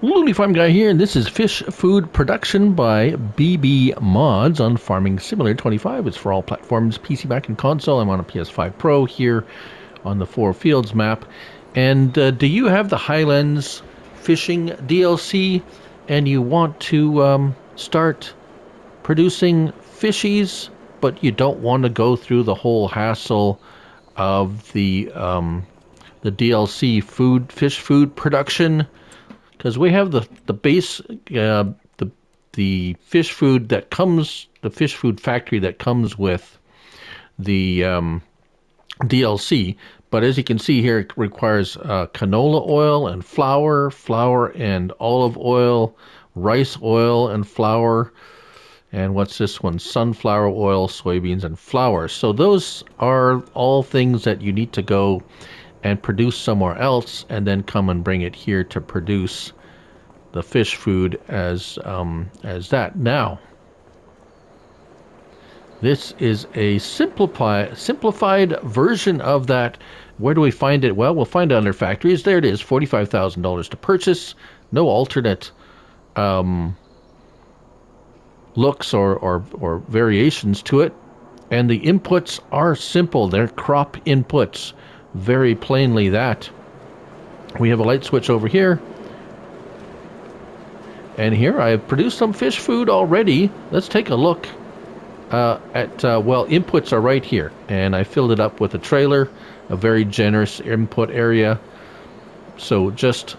Looney Farm Guy here, and this is Fish Food Production by BB Mods on Farming Simulator 25. It's for all platforms, PC, Mac, and console. I'm on a PS5 Pro here on the Four Fields map. And do you have the Highlands fishing DLC and you want to start producing fishies, but you don't want to go through the whole hassle of the DLC fish food production? Because we have the base the fish food that comes, the fish food factory that comes with the DLC. But as you can see here, it requires canola oil and flour and olive oil, rice oil and flour, and what's this one? Sunflower oil, soybeans, and flour. So those are all things that you need to go and produce somewhere else, and then come and bring it here to produce the fish food as that. Now, this is a simplified version of that. Where do we find it? Well, we'll find it under factories. There it is, $45,000 to purchase. No alternate looks or variations to it. And the inputs are simple. They're crop inputs. Very plainly that. We have a light switch over here. And here I have produced some fish food already. Let's take a look at, well, inputs are right here. And I filled it up with a trailer, a very generous input area. So just,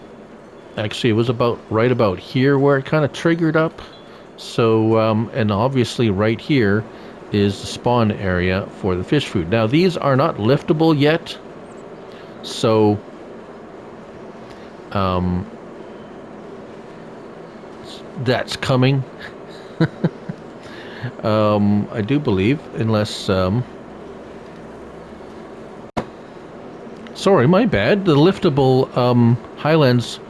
actually it was right about here where it kind of triggered up. So, and obviously right here is the spawn area for the fish food. Now these are not liftable yet. So, that's coming. I do believe, unless, sorry, my bad. The liftable, Highlands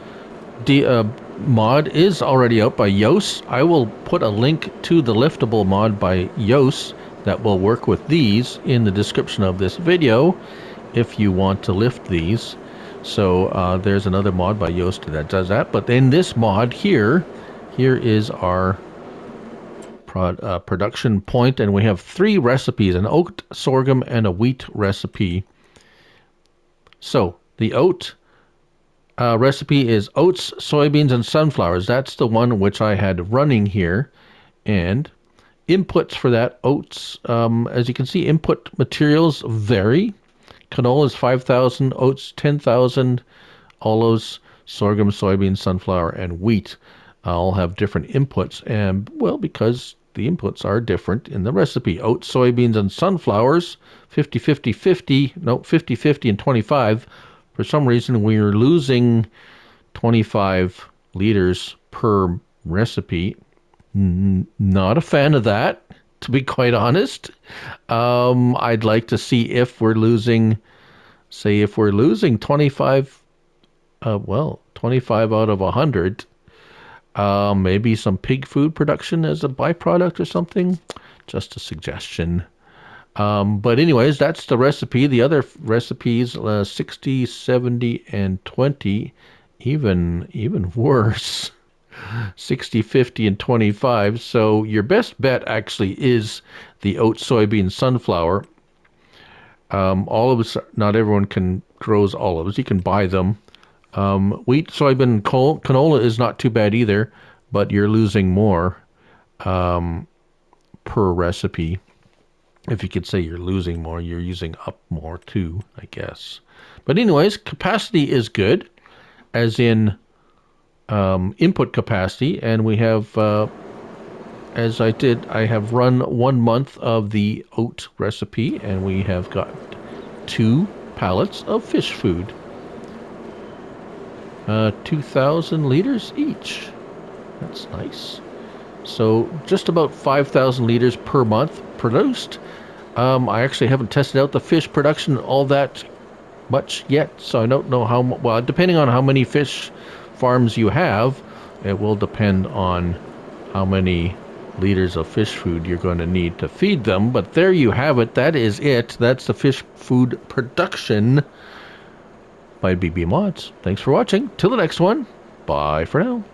mod is already out by Yos. I will put a link to the liftable mod by Yos that will work with these in the description of this video if you want to lift these. So there's another mod by Yoast that does that. But in this mod here is our production point, and we have 3 recipes: an oat, sorghum, and a wheat recipe. So the oat recipe is oats, soybeans, and sunflowers. That's the one which I had running here. And inputs for that oats, as you can see, input materials vary. Canola is 5,000, oats 10,000, olives, sorghum, soybeans, sunflower, and wheat all have different inputs. And, well, because the inputs are different in the recipe. Oats, soybeans, and sunflowers, 50-50 and 25. For some reason, we're losing 25 liters per recipe. Not a fan of that, to be quite honest. I'd like to see if we're losing, say, if we're losing 25, 25 out of 100, maybe some pig food production as a byproduct or something. Just a suggestion. But anyways, that's the recipe. The other recipes, 60, 70, and 20, even worse. 60, 50, and 25. So your best bet actually is the oat, soybean, sunflower. Olives, not everyone grows olives. You can buy them. Wheat, soybean, canola is not too bad either, but you're losing more per recipe. If you could say you're losing more, you're using up more too, I guess. But anyways, capacity is good, as in input capacity, and we have, as I have run 1 month of the oat recipe, and we have got 2 pallets of fish food. 2,000 liters each. That's nice. So just about 5,000 liters per month produced. I actually haven't tested out the fish production all that much yet, so I don't know how, well, depending on how many fish farms you have, it will depend on how many liters of fish food you're going to need to feed them. But there you have it. That is it. That's the fish food production by BB Mods. Thanks for watching. Till the next one. Bye for now.